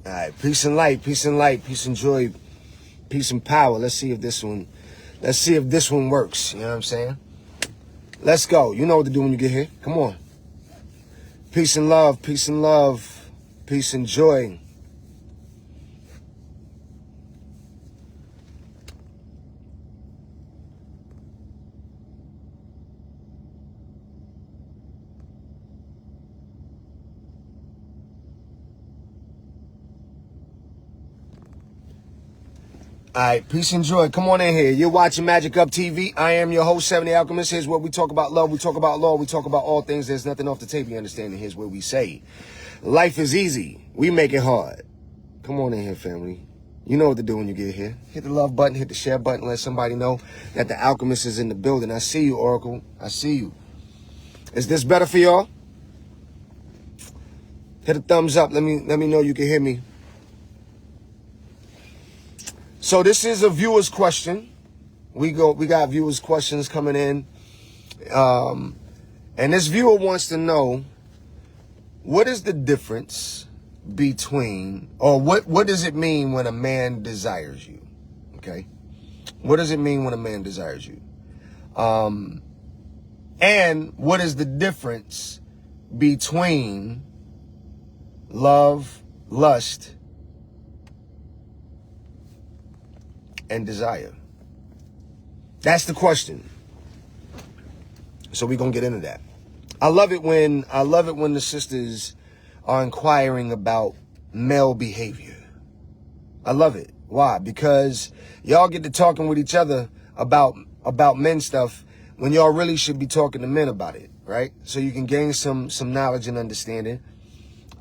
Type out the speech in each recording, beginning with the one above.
All right, peace and light, peace and light, peace and joy, peace and power. Let's see if this one works. You know what I'm saying? Let's go. You know what to do when you get here. Come on. Peace and love, peace and love, peace and joy. All right, peace and joy. Come on in here. You're watching Magick Up TV. I am your host, Seven The Alchemist. Here's where we talk about love. We talk about law. We talk about all things. There's nothing off the table. You understand? And here's where we say, life is easy. We make it hard. Come on in here, family. You know what to do when you get here. Hit the love button. Hit the share button. Let somebody know that the alchemist is in the building. I see you, Oracle. I see you. Is this better for y'all? Hit a thumbs up. Let me know you can hear me. So this is a viewer's question. We got viewers' questions coming in. And this viewer wants to know, what is the difference between, or what does it mean when a man desires you? Okay. What does it mean when a man desires you? And what is the difference between love, lust, and desire? That's the question. So we're gonna get into that. I love it when the sisters are inquiring about male behavior. I love it. Why? Because y'all get to talking with each other about men stuff when y'all really should be talking to men about it, right? So you can gain some knowledge and understanding.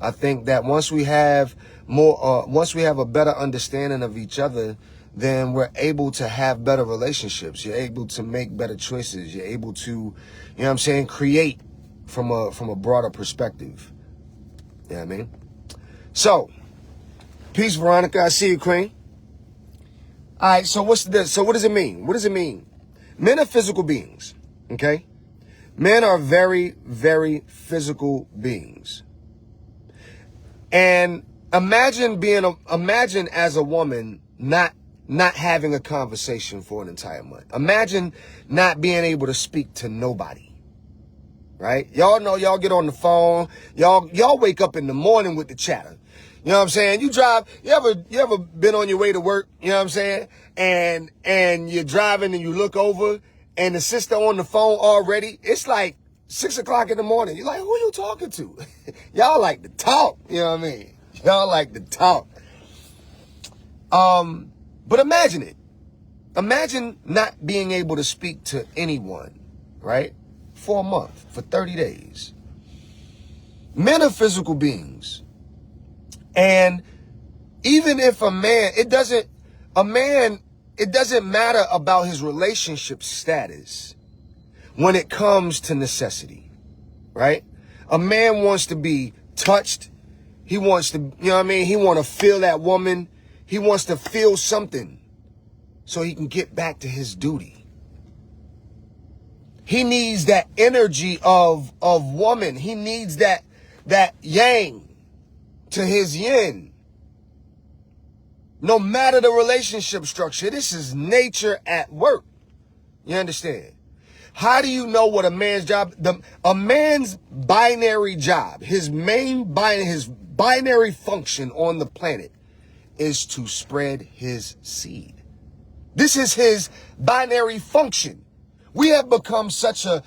I think that once we have a better understanding of each other, then we're able to have better relationships. You're able to make better choices. You're able to, you know what I'm saying, create from a broader perspective. You know what I mean? So, peace, Veronica. I see you, Queen. All right, so what's this? So what does it mean? What does it mean? Men are physical beings, okay? Men are very, very physical beings. And imagine as a woman not having a conversation for an entire month. Imagine not being able to speak to nobody, right? Y'all know y'all get on the phone. Y'all wake up in the morning with the chatter. You know what I'm saying? You drive, you ever been on your way to work, you know what I'm saying? And you're driving and you look over and the sister on the phone already, it's like 6 o'clock in the morning. You're like, who you talking to? Y'all like to talk, you know what I mean? Y'all like to talk. But imagine it. Imagine not being able to speak to anyone, right? For a month, for 30 days. Men are physical beings. And even if it doesn't matter about his relationship status when it comes to necessity, right? A man wants to be touched. He wants to, you know what I mean? He wants to feel that woman. He wants to feel something so he can get back to his duty. He needs that energy of woman. He needs that yang to his yin. No matter the relationship structure, this is nature at work. You understand? How do you know what a man's job, a man's binary job, his binary function on the planet is to spread his seed. This is his binary function. We have become such an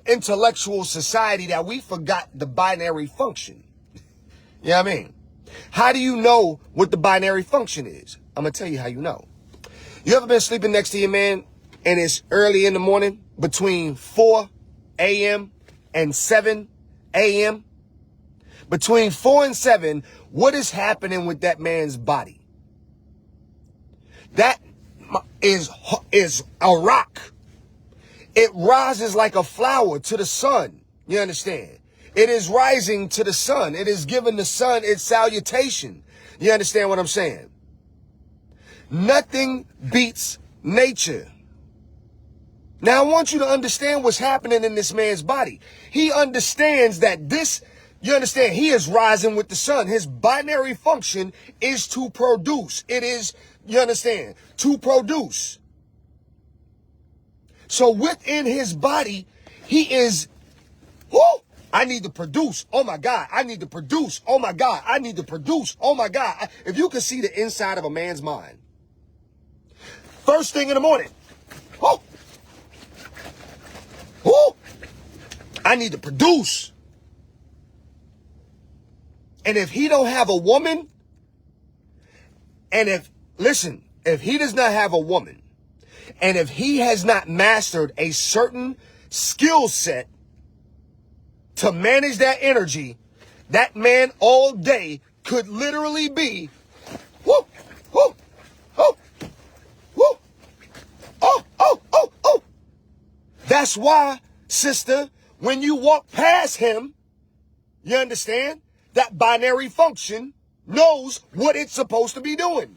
intellectual society that we forgot the binary function. You know what I mean? How do you know what the binary function is? I'm going to tell you how you know. You ever been sleeping next to your man and it's early in the morning between 4 a.m. and 7 a.m.? Between 4 and 7, what is happening with that man's body? That is a rock. It rises like a flower to the sun. You understand? It is rising to the sun. It is giving the sun its salutation. You understand what I'm saying? Nothing beats nature. Now, I want you to understand what's happening in this man's body. He understands that this You understand? He is rising with the sun. His binary function is to produce. It is, you understand, to produce. So within his body, he is, whoo, I need to produce. Oh my God, I need to produce. Oh my God, I need to produce. Oh my God. If you could see the inside of a man's mind, first thing in the morning, whoo, whoo, I need to produce. And if he don't have a woman, and if he does not have a woman, and if he has not mastered a certain skill set to manage that energy, that man all day could literally be, whoo, whoo, oh, whoo, oh. That's why, sister, when you walk past him, you understand? That binary function knows what it's supposed to be doing.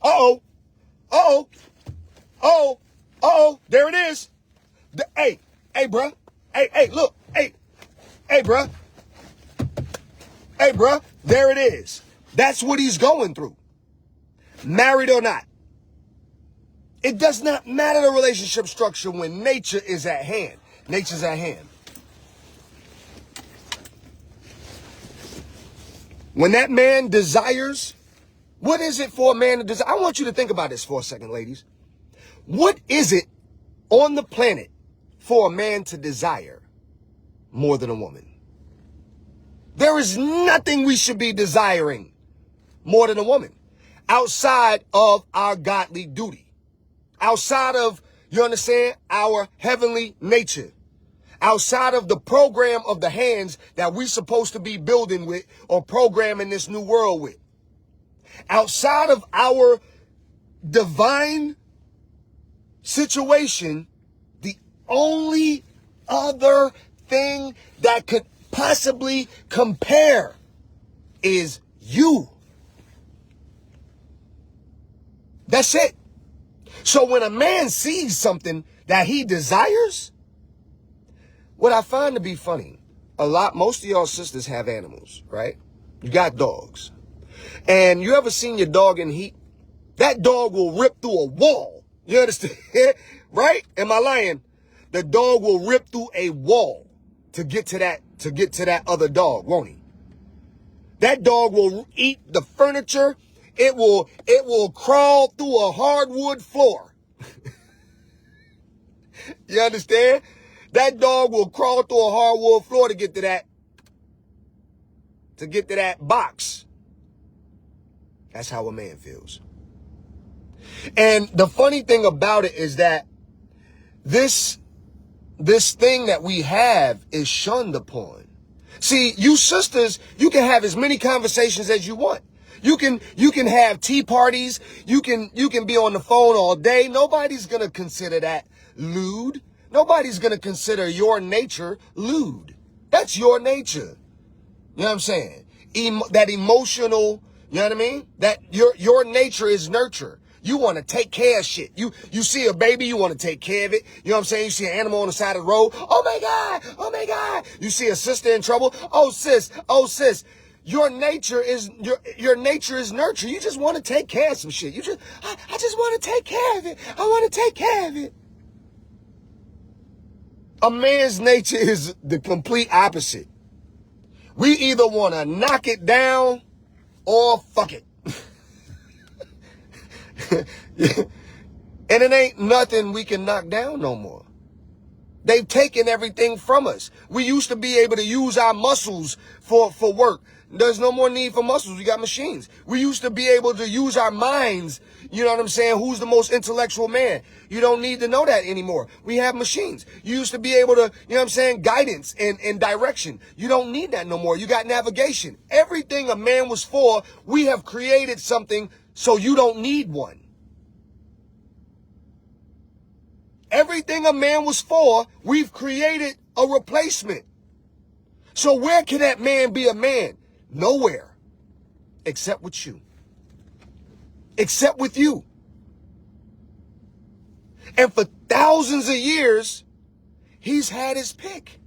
Uh-oh, there it is. Hey, bruh. Hey, look. Hey, bruh. Hey, bruh. There it is. That's what he's going through. Married or not. It does not matter the relationship structure when nature is at hand. Nature's at hand. When that man desires, what is it for a man to desire? I want you to think about this for a second, ladies. What is it on the planet for a man to desire more than a woman? There is nothing we should be desiring more than a woman outside of our godly duty, outside of, you understand, our heavenly nature. Outside of the program of the hands that we're supposed to be building with or programming this new world with. Outside of our divine situation, the only other thing that could possibly compare is you. That's it. So when a man sees something that he desires, what I find to be funny, most of y'all sisters have animals, right? You got dogs. And you ever seen your dog in heat? That dog will rip through a wall. You understand? Right? Am I lying? The dog will rip through a wall to get to that other dog, won't he? That dog will eat the furniture. It will crawl through a hardwood floor. You understand? That dog will crawl through a hardwood floor to get to that box. That's how a man feels. And the funny thing about it is that this thing that we have is shunned upon. See, you sisters, you can have as many conversations as you want. You can have tea parties. You can be on the phone all day. Nobody's going to consider that lewd. Nobody's going to consider your nature lewd. That's your nature. You know what I'm saying? That emotional, you know what I mean? That your nature is nurture. You want to take care of shit. You see a baby, you want to take care of it. You know what I'm saying? You see an animal on the side of the road. Oh my God. You see a sister in trouble. Oh sis. Your nature is nurture. You just want to take care of some shit. I just want to take care of it. I want to take care of it. A man's nature is the complete opposite. We either want to knock it down or fuck it. And it ain't nothing we can knock down no more. They've taken everything from us. We used to be able to use our muscles for work. There's no more need for muscles. We got machines. We used to be able to use our minds. You know what I'm saying? Who's the most intellectual man? You don't need to know that anymore. We have machines. You used to be able to, you know what I'm saying, guidance and direction. You don't need that no more. You got navigation. Everything a man was for, we have created something so you don't need one. Everything a man was for, we've created a replacement. So where can that man be a man? Nowhere. Except with you. Except with you. And for thousands of years, he's had his pick.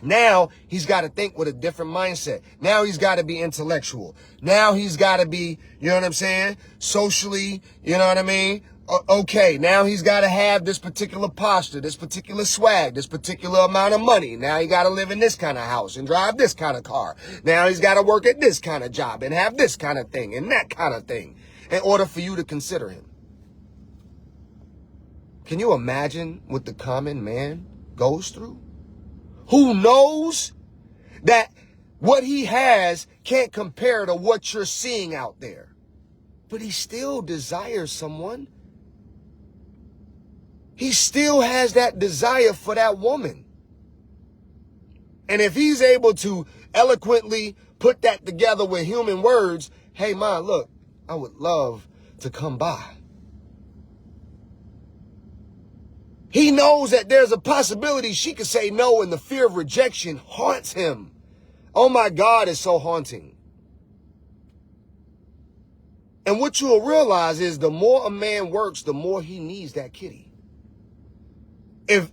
Now he's got to think with a different mindset. Now he's got to be intellectual. Now he's got to be, you know what I'm saying, socially, you know what I mean? Okay, now he's got to have this particular posture, this particular swag, this particular amount of money. Now he got to live in this kind of house and drive this kind of car. Now he's got to work at this kind of job and have this kind of thing and that kind of thing in order for you to consider him. Can you imagine what the common man goes through? Who knows that what he has can't compare to what you're seeing out there, but he still desires someone. He still has that desire for that woman. And if he's able to eloquently put that together with human words, hey, man, look, I would love to come by. He knows that there's a possibility she could say no, and the fear of rejection haunts him. Oh my God, it's so haunting. And what you'll realize is the more a man works, the more he needs that kitty. If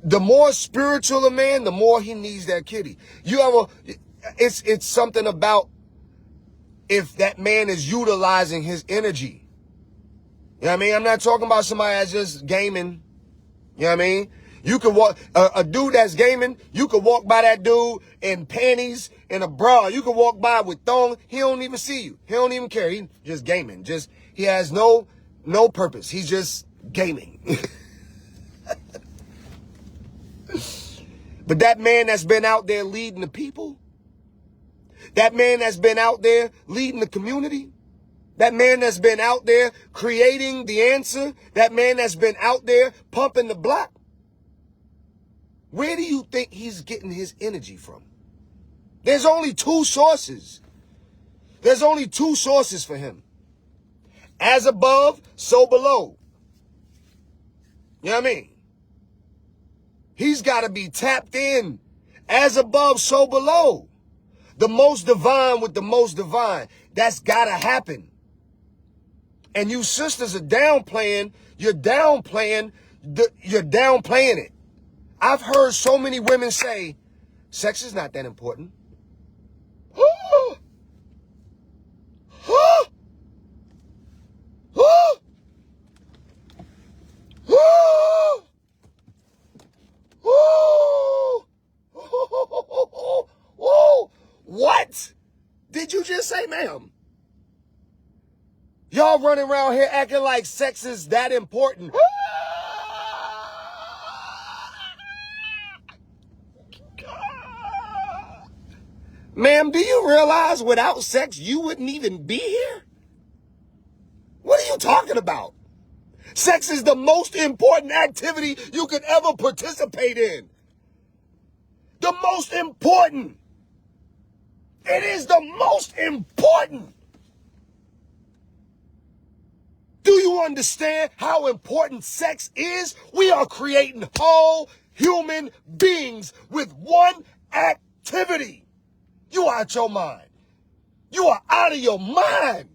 the more spiritual a man, the more he needs that kitty. It's something about if that man is utilizing his energy. You know what I mean? I'm not talking about somebody that's just gaming. You know what I mean? You could walk, a dude that's gaming, you could walk by that dude in panties and a bra. You could walk by with thong. He don't even see you. He don't even care. He just gaming. He has no purpose. He's just gaming. But that man that's been out there leading the people, that man that's been out there leading the community, that man that's been out there creating the answer, that man that's been out there pumping the block, where do you think he's getting his energy from? There's only two sources. There's only two sources for him. As above, so below. You know what I mean? He's got to be tapped in. As above, so below. The most divine with the most divine. That's got to happen. And you sisters are downplaying. You're downplaying it. I've heard so many women say, sex is not that important. What did you just say, ma'am? Y'all running around here acting like sex is that important. Ma'am, do you realize without sex you wouldn't even be here? What are you talking about? Sex is the most important activity you could ever participate in. The most important. It is the most important. Do you understand how important sex is? We are creating whole human beings with one activity. You are out your mind. You are out of your mind.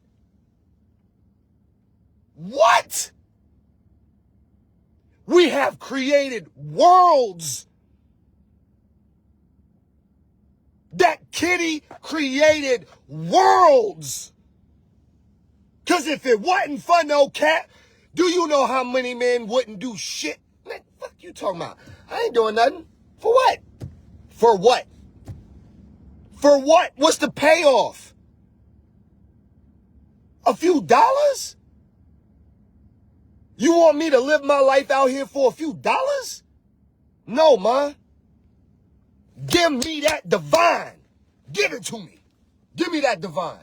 What? We have created worlds. That kitty created worlds. Because if it wasn't for no cat, do you know how many men wouldn't do shit? Man, fuck you talking about? I ain't doing nothing. For what? For what? For what? What's the payoff? A few dollars? You want me to live my life out here for a few dollars? No, man. Give me that divine. Give it to me. Give me that divine.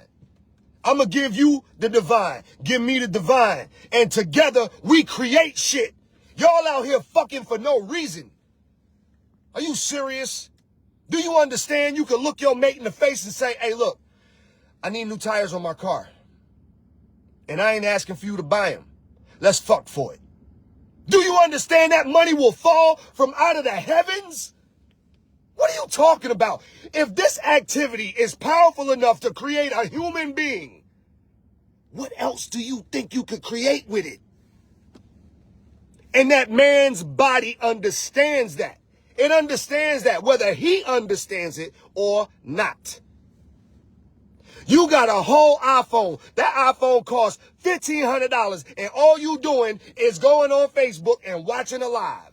I'm going to give you the divine. Give me the divine. And together we create shit. Y'all out here fucking for no reason. Are you serious? Do you understand you can look your mate in the face and say, hey, look, I need new tires on my car. And I ain't asking for you to buy them. Let's fuck for it. Do you understand that money will fall from out of the heavens? What are you talking about? If this activity is powerful enough to create a human being, what else do you think you could create with it? And that man's body understands that. It understands that, whether he understands it or not. You got a whole iPhone. That iPhone costs $1,500, and all you doing is going on Facebook and watching a live.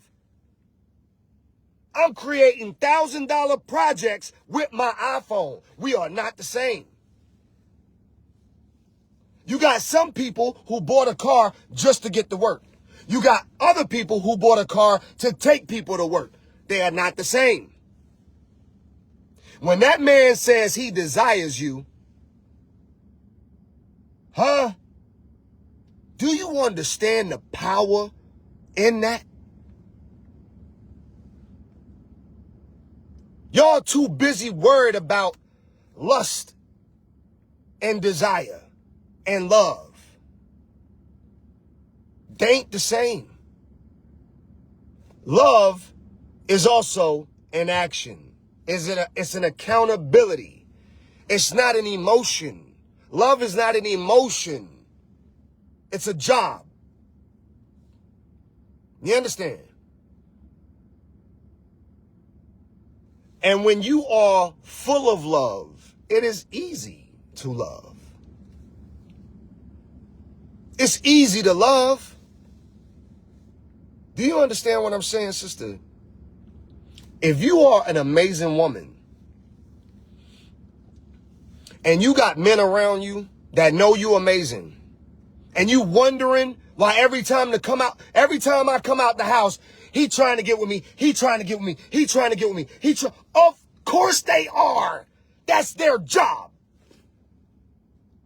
I'm creating $1,000 projects with my iPhone. We are not the same. You got some people who bought a car just to get to work. You got other people who bought a car to take people to work. They are not the same. When that man says he desires you, huh? Do you understand the power in that? Y'all too busy worried about lust and desire and love. They ain't the same. Love is also an action. It's an accountability. It's not an emotion. Love is not an emotion. It's a job. You understand? And when you are full of love, it is easy to love. It's easy to love. Do you understand what I'm saying, sister? If you are an amazing woman and you got men around you that know you amazing, and you wondering why every time I come out the house, he trying to get with me, he trying to get with me, he trying to get with me, of course they are. That's their job.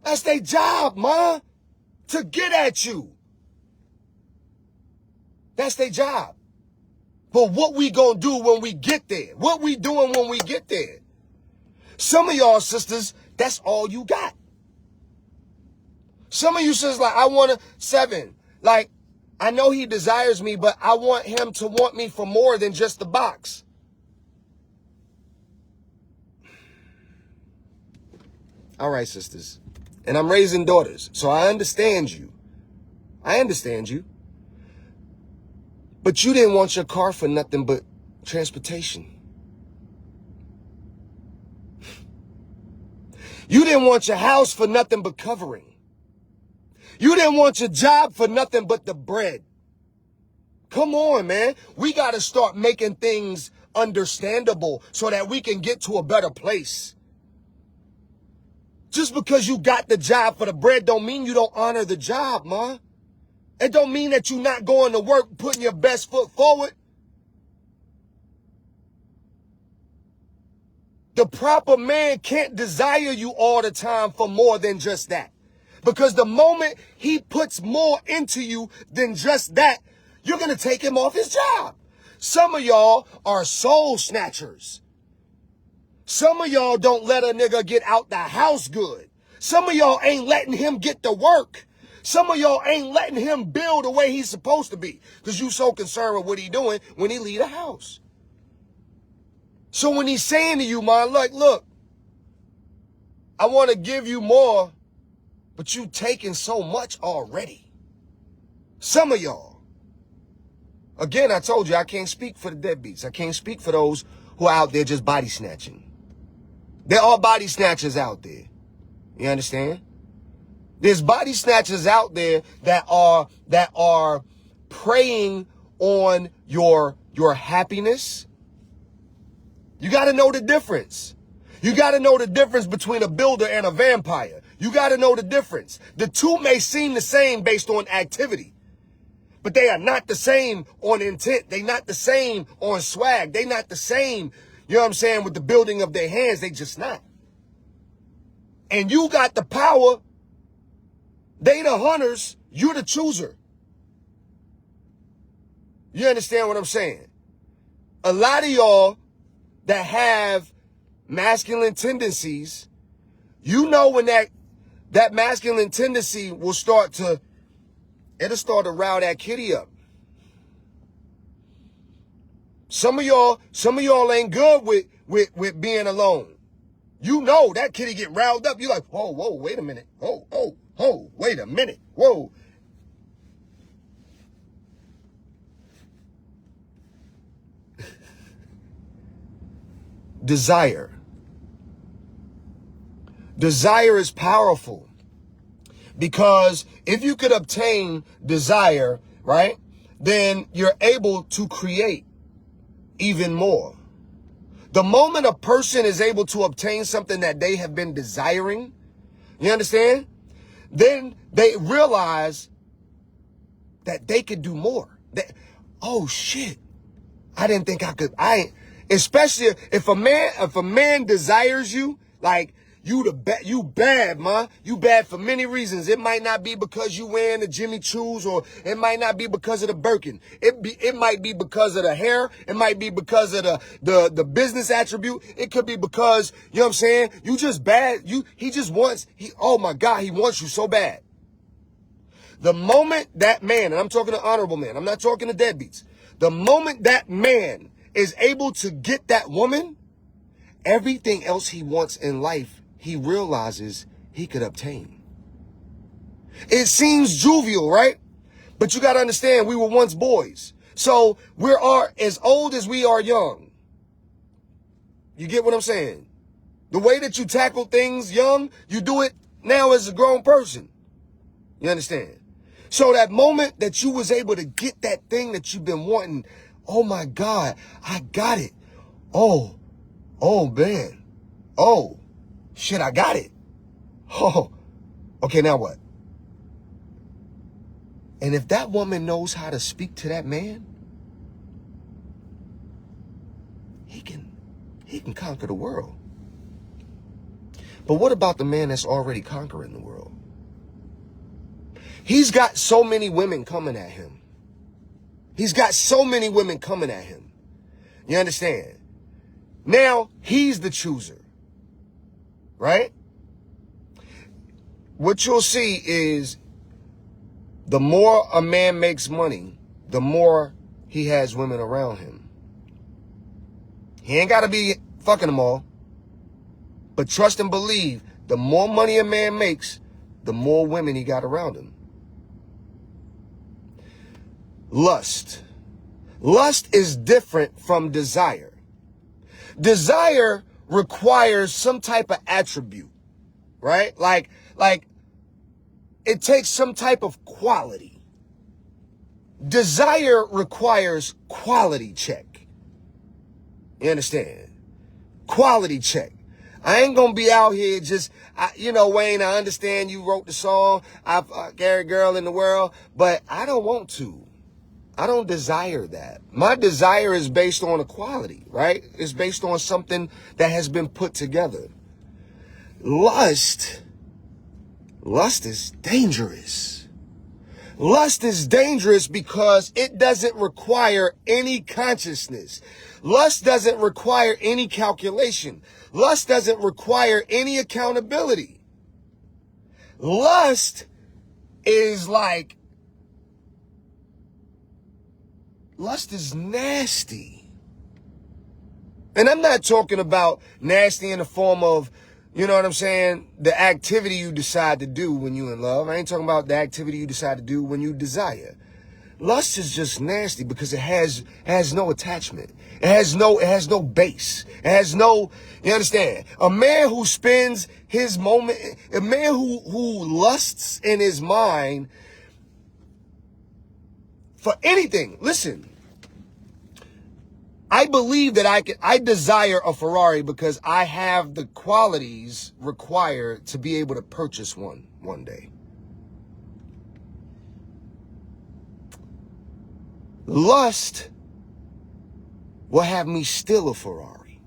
That's their job, ma, to get at you. That's their job. But what we gonna do when we get there? What we doing when we get there? Some of y'all sisters, that's all you got. Some of you sisters like, I want a 7. Like, I know he desires me, but I want him to want me for more than just the box. All right, sisters. And I'm raising daughters, so I understand you. I understand you. But you didn't want your car for nothing but transportation. You didn't want your house for nothing but covering. You didn't want your job for nothing but the bread. Come on, man. We got to start making things understandable so that we can get to a better place. Just because you got the job for the bread don't mean you don't honor the job, ma. It don't mean that you're not going to work, putting your best foot forward. The proper man can't desire you all the time for more than just that. Because the moment he puts more into you than just that, you're going to take him off his job. Some of y'all are soul snatchers. Some of y'all don't let a nigga get out the house good. Some of y'all ain't letting him get to work. Some of y'all ain't letting him build the way he's supposed to be because you so concerned with what he doing when he leave the house. So when he's saying to you, man, like, look, I want to give you more, but you taking so much already. Some of y'all. Again, I told you I can't speak for the deadbeats. I can't speak for those who are out there just body snatching. There are body snatchers out there. You understand? There's body snatchers out there that are preying on your happiness. You got to know the difference. You got to know the difference between a builder and a vampire. You got to know the difference. The two may seem the same based on activity, but they are not the same on intent. They not the same on swag. They not the same, you know what I'm saying, with the building of their hands. They just not. And you got the power. They the hunters, you the chooser. You understand what I'm saying? A lot of y'all that have masculine tendencies, you know when that masculine tendency will start to rile that kitty up. Some of y'all ain't good with being alone. You know that kitty get riled up. You like, whoa, wait a minute. Oh, wait a minute. Whoa. desire. Desire is powerful because if you could obtain desire, right, then you're able to create even more. The moment a person is able to obtain something that they have been desiring, you understand? Then they realize that they could do more. Oh shit. I didn't think I could. Especially if a man desires you, like you bad, man. You bad for many reasons. It might not be because you wearing the Jimmy Choos, or it might not be because of the Birkin. It might be because of the hair. It might be because of the business attribute. It could be because, you know what I'm saying? You just bad. Oh my God, he wants you so bad. The moment that man, and I'm talking to honorable men, I'm not talking to deadbeats. The moment that man is able to get that woman, everything else he wants in life, he realizes he could obtain. It seems jovial, right? But you got to understand, we were once boys. So we are as old as we are young. You get what I'm saying? The way that you tackle things young, you do it now as a grown person. You understand? So that moment that you was able to get that thing that you've been wanting, oh my God, I got it. Oh man. Oh, shit, I got it. Oh, okay, now what? And if that woman knows how to speak to that man, he can conquer the world. But what about the man that's already conquering the world? He's got so many women coming at him. He's got so many women coming at him. You understand? Now he's the chooser, right? What you'll see is the more a man makes money, the more he has women around him. He ain't got to be fucking them all. But trust and believe, the more money a man makes, the more women he got around him. Lust. Lust is different from desire. Desire requires some type of attribute, right? Like it takes some type of quality. Desire requires quality check. You understand? Quality check. I ain't gonna be out here just, Wayne, I understand you wrote the song, I've every girl in the world, but I don't want to. I don't desire that. My desire is based on a quality, right? It's based on something that has been put together. Lust is dangerous. Lust is dangerous because it doesn't require any consciousness. Lust doesn't require any calculation. Lust doesn't require any accountability. Lust is nasty. And I'm not talking about nasty in the form of, you know what I'm saying, the activity you decide to do when you're in love. I ain't talking about the activity you decide to do when you desire. Lust is just nasty because it has no attachment. It has no base. It has no, you understand? A man who spends his moment, a man who lusts in his mind for anything. Listen, I believe that I desire a Ferrari because I have the qualities required to be able to purchase one day. Lust will have me steal a Ferrari.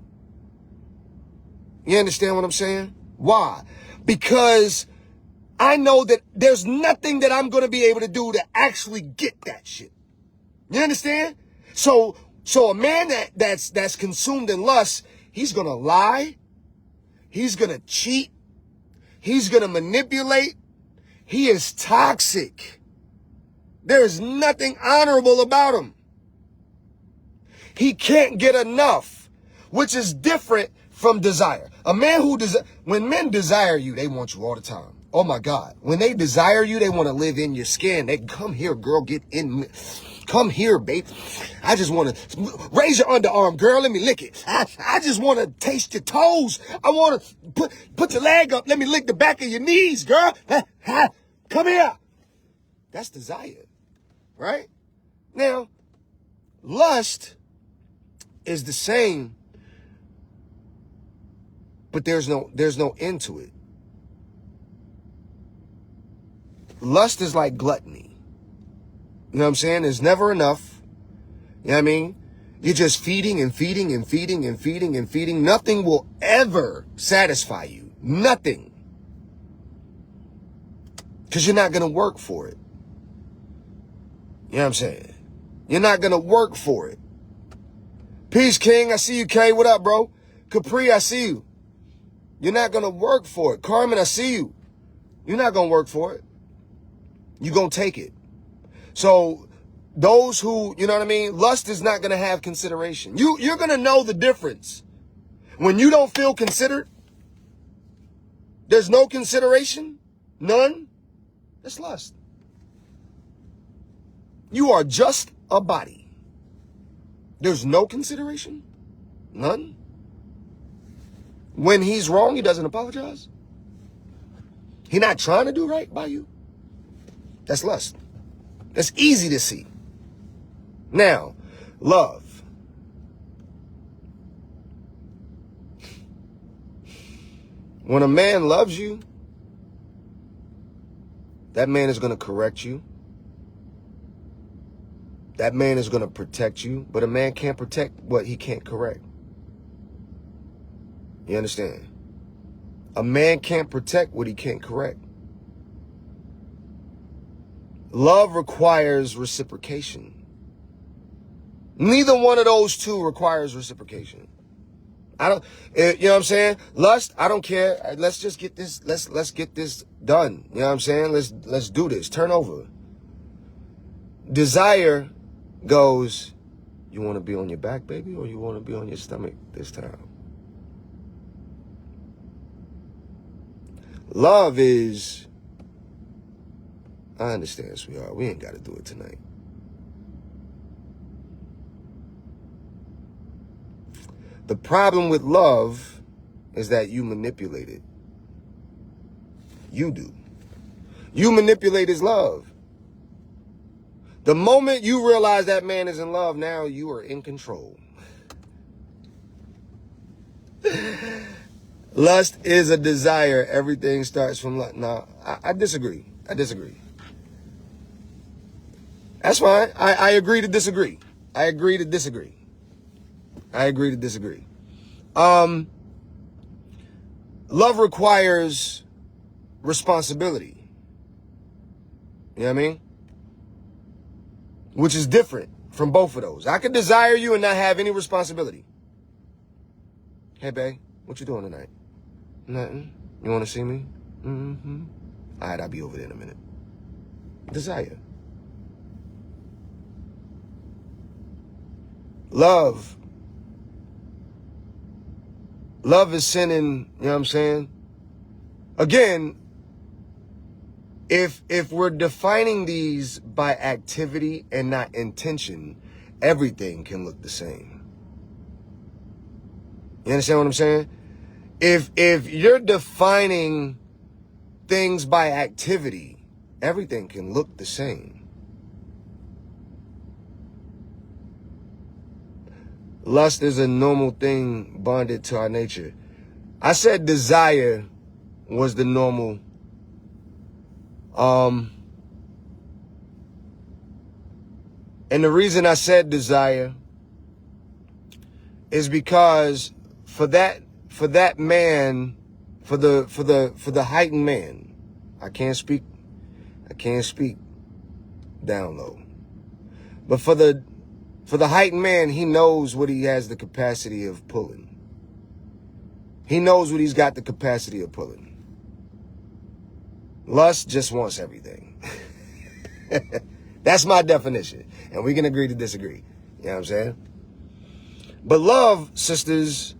You understand what I'm saying? Why? Because I know that there's nothing that I'm going to be able to do to actually get that shit. You understand? So a man that's consumed in lust, he's going to lie. He's going to cheat. He's going to manipulate. He is toxic. There is nothing honorable about him. He can't get enough, which is different from desire. A man when men desire you, they want you all the time. Oh my God. When they desire you, they want to live in your skin. They come here, girl, get in. come here, babe. I just want to raise your underarm, girl. Let me lick it. I just want to taste your toes. I want to put your leg up. Let me lick the back of your knees, girl. Come here. That's desire, right? Now, lust is the same, but there's no end to it. Lust is like gluttony. You know what I'm saying? There's never enough. You know what I mean? You're just feeding and feeding and feeding and feeding and feeding. Nothing will ever satisfy you. Nothing. Because you're not going to work for it. You know what I'm saying? You're not going to work for it. Peace, King. I see you, K. What up, bro? Capri, I see you. You're not going to work for it. Carmen, I see you. You're not going to work for it. You're going to take it. So those who, you know what I mean? Lust is not going to have consideration. You're going to know the difference. When you don't feel considered, there's no consideration, none. That's lust. You are just a body. There's no consideration, none. When he's wrong, he doesn't apologize. He's not trying to do right by you. That's lust. That's easy to see. Now, love. When a man loves you, that man is going to correct you. That man is going to protect you, but a man can't protect what he can't correct. You understand? A man can't protect what he can't correct. Love requires reciprocation. Neither one of those two requires reciprocation. You know what I'm saying? Lust, I don't care. Let's just get this, let's get this done. You know what I'm saying? Let's do this. Turn over. Desire goes, you want to be on your back, baby, or you want to be on your stomach this time? Love is, I understand, sweetheart. We ain't got to do it tonight. The problem with love is that you manipulate it. You do. You manipulate his love. The moment you realize that man is in love, now you are in control. Lust is a desire. Everything starts from lust. No, I disagree. I disagree. That's fine. I agree to disagree. I agree to disagree. I agree to disagree. Love requires responsibility. You know what I mean? Which is different from both of those. I could desire you and not have any responsibility. Hey, babe, what you doing tonight? Nothing. You want to see me? Mm-hmm. All right, I'll be over there in a minute. Desire. Love. Love is sinning, you know what I'm saying? Again, if we're defining these by activity and not intention, everything can look the same. You understand what I'm saying? If you're defining things by activity, everything can look the same. Lust is a normal thing bonded to our nature. I said desire was the normal. And the reason I said desire is because for that man, for the heightened man, I can't speak down low. But for the heightened man, he knows what he has the capacity of pulling. He knows what he's got the capacity of pulling. Lust just wants everything. That's my definition. And we can agree to disagree. You know what I'm saying? But love, sisters,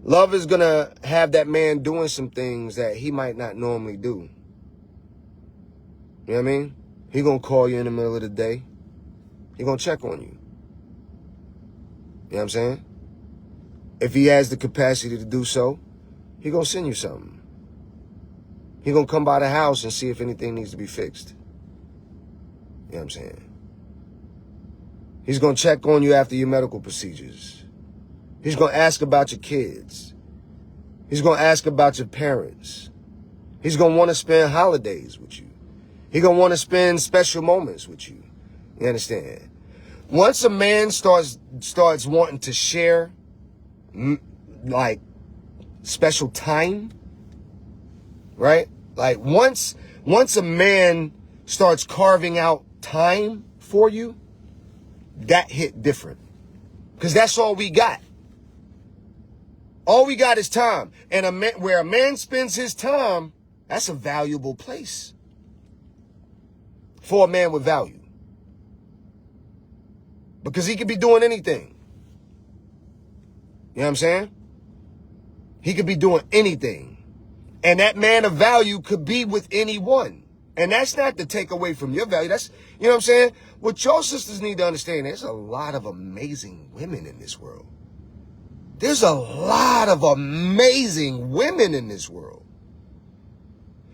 love is going to have that man doing some things that he might not normally do. You know what I mean? He going to call you in the middle of the day. He gonna check on you. You know what I'm saying? If he has the capacity to do so, he gonna send you something. He gonna come by the house and see if anything needs to be fixed. You know what I'm saying? He's gonna check on you after your medical procedures. He's gonna ask about your kids. He's gonna ask about your parents. He's gonna want to spend holidays with you. He's gonna want to spend special moments with you. You understand? Once a man starts wanting to share like special time, right? Like once a man starts carving out time for you, that hit different. Because that's all we got. All we got is time. And where a man spends his time, that's a valuable place for a man with value. Because he could be doing anything. You know what I'm saying? He could be doing anything. And that man of value could be with anyone. And that's not to take away from your value. That's, you know what I'm saying? What your sisters need to understand, there's a lot of amazing women in this world. There's a lot of amazing women in this world.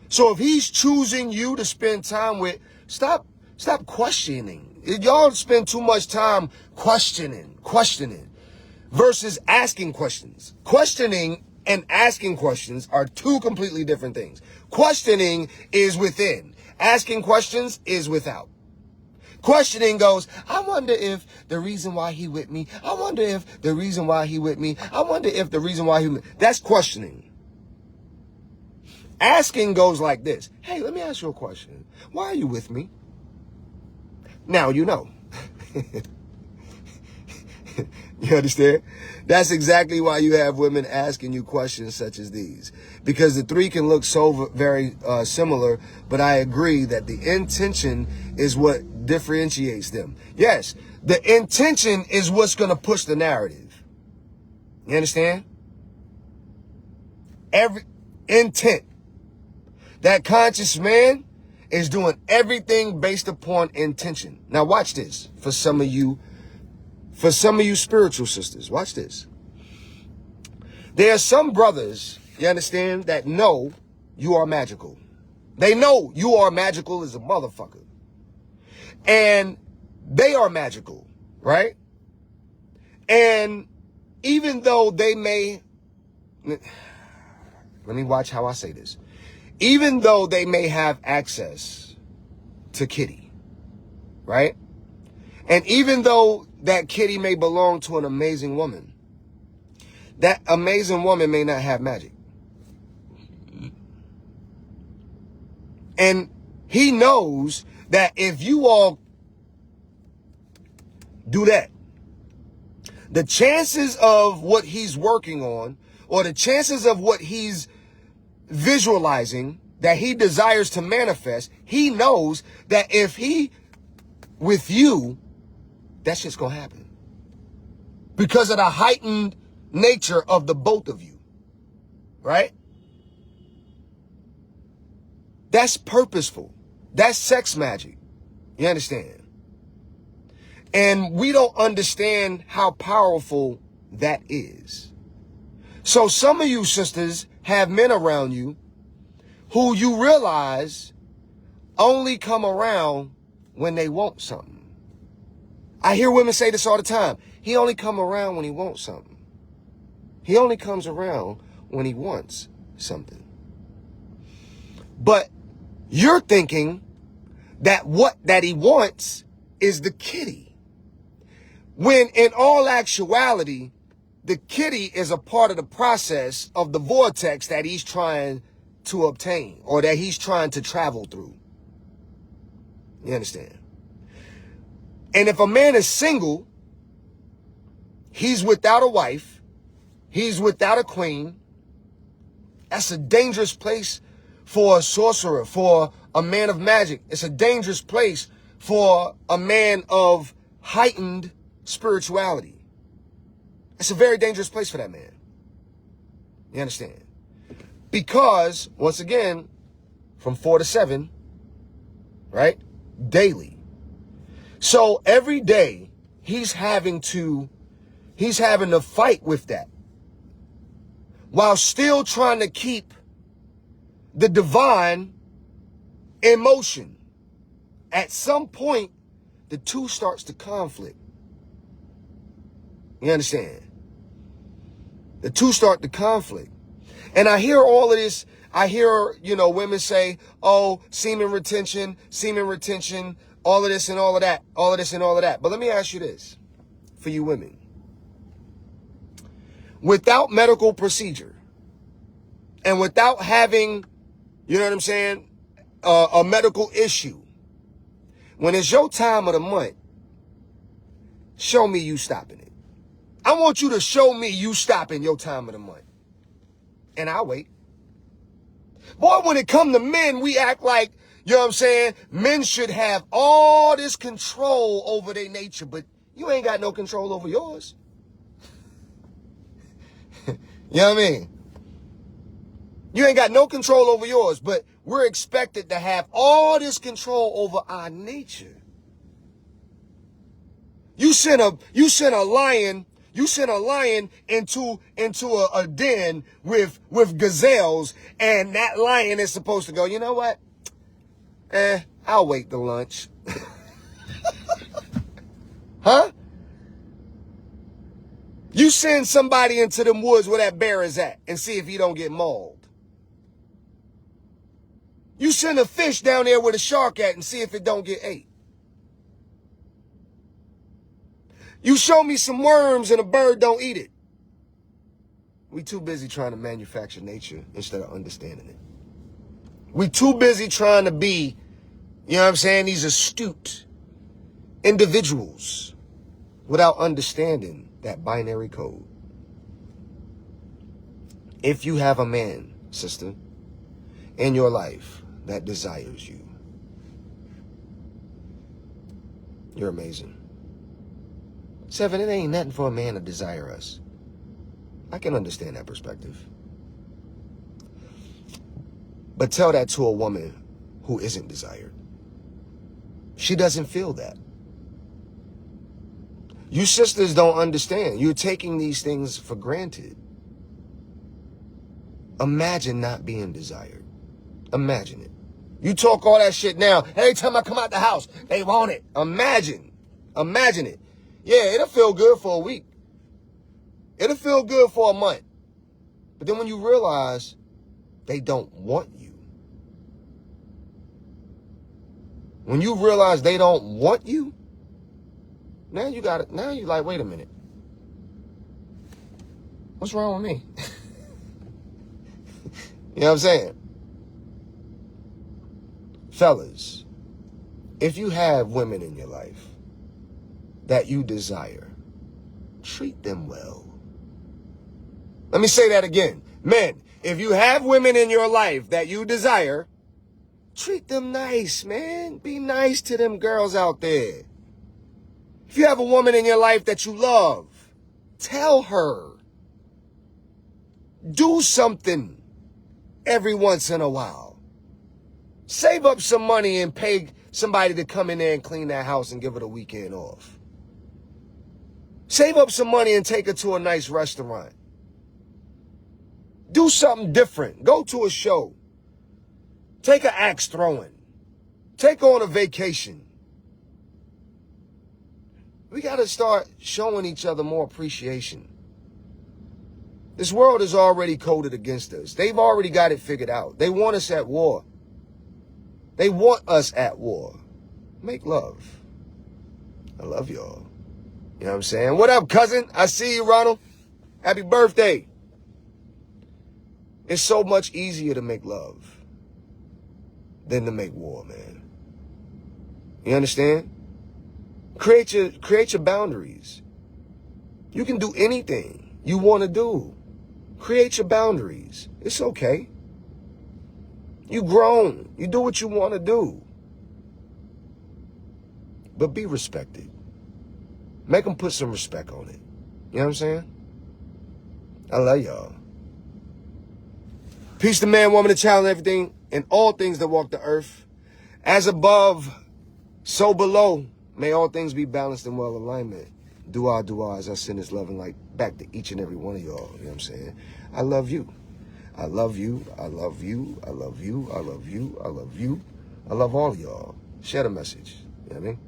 So if he's choosing you to spend time with, stop questioning. Y'all spend too much time questioning versus asking questions. Questioning and asking questions are two completely different things. Questioning is within. Asking questions is without. Questioning goes, I wonder if the reason why he with me, I wonder if the reason why he with me, I wonder if the reason why he, that's questioning. Asking goes like this. Hey, let me ask you a question. Why are you with me? Now you know. You understand? That's exactly why you have women asking you questions such as these. Because the three can look so very similar, but I agree that the intention is what differentiates them. Yes, the intention is what's going to push the narrative. You understand? Every intent. That conscious man is doing everything based upon intention. Now watch this for some of you spiritual sisters. Watch this. There are some brothers, you understand, that know you are magical. They know you are magical as a motherfucker. And they are magical, right? And even though they may, let me watch how I say this. Even though they may have access to Kitty, right? And even though that Kitty may belong to an amazing woman, that amazing woman may not have magic. And he knows that if you all do that, the chances of what he's working on, or the chances of what he's visualizing that he desires to manifest, he knows that if he with you, that shit's gonna happen. Because of the heightened nature of the both of you. Right? That's purposeful. That's sex magic. You understand? And we don't understand how powerful that is. So some of you sisters have men around you who you realize only come around when they want something. I hear women say this all the time. He only come around when he wants something. He only comes around when he wants something. But you're thinking that what that he wants is the kitty. When in all actuality, the kitty is a part of the process of the vortex that he's trying to obtain, or that he's trying to travel through. You understand? And if a man is single, he's without a wife, he's without a queen, that's a dangerous place for a sorcerer, for a man of magic. It's a dangerous place for a man of heightened spirituality. It's a very dangerous place for that man. You understand? Because, once again, from 4 to 7, right? Daily. So every day he's having to fight with that while still trying to keep the divine in motion. At some point, the two starts to conflict. You understand? The two start to conflict. And I hear all of this. I hear, women say, oh, semen retention, all of this and all of that, all of this and all of that. But let me ask you this for you women. Without medical procedure and without having, you know what I'm saying, a medical issue, when it's your time of the month, show me you stopping it. I want you to show me you stopping your time of the month. And I'll wait. Boy, when it come to men, we act like, you know what I'm saying, men should have all this control over their nature, but you ain't got no control over yours. You know what I mean? You ain't got no control over yours, but we're expected to have all this control over our nature. You sent a lion into a den with gazelles, and that lion is supposed to go, you know what? I'll wait till lunch. Huh? You send somebody into them woods where that bear is at and see if he don't get mauled. You send a fish down there where the shark at and see if it don't get ate. You show me some worms and a bird don't eat it. We too busy trying to manufacture nature instead of understanding it. We too busy trying to be, you know what I'm saying, these astute individuals without understanding that binary code. If you have a man, sister, in your life that desires you, you're amazing. Seven, it ain't nothing for a man to desire us. I can understand that perspective. But tell that to a woman who isn't desired. She doesn't feel that. You sisters don't understand. You're taking these things for granted. Imagine not being desired. Imagine it. You talk all that shit now. Every time I come out the house, they want it. Imagine it. Yeah, it'll feel good for a week. It'll feel good for a month. But then when you realize they don't want you, when you realize they don't want you, now you got it. Now you're like, wait a minute. What's wrong with me? You know what I'm saying? Fellas, if you have women in your life that you desire, treat them well. Let me say that again. Men, if you have women in your life that you desire, treat them nice, man. Be nice to them girls out there. If you have a woman in your life that you love, tell her. Do something every once in a while. Save up some money and pay somebody to come in there and clean that house and give her the weekend off. Save up some money and take her to a nice restaurant. Do something different. Go to a show. Take an axe throwing. Take on a vacation. We got to start showing each other more appreciation. This world is already coded against us. They've already got it figured out. They want us at war. They want us at war. Make love. I love y'all. You know what I'm saying? What up, cousin? I see you, Ronald. Happy birthday. It's so much easier to make love than to make war, man. You understand? Create your boundaries. You can do anything you want to do. Create your boundaries. It's okay. You grown. You do what you want to do. But be respected. Make them put some respect on it. You know what I'm saying? I love y'all. Peace to man, woman, the child, and everything, and all things that walk the earth. As above, so below. May all things be balanced and well alignment. Dua, dua, as I send this love and light back to each and every one of y'all. You know what I'm saying? I love you. I love you. I love you. I love you. I love you. I love you. I love all of y'all. Share the message. You know what I mean?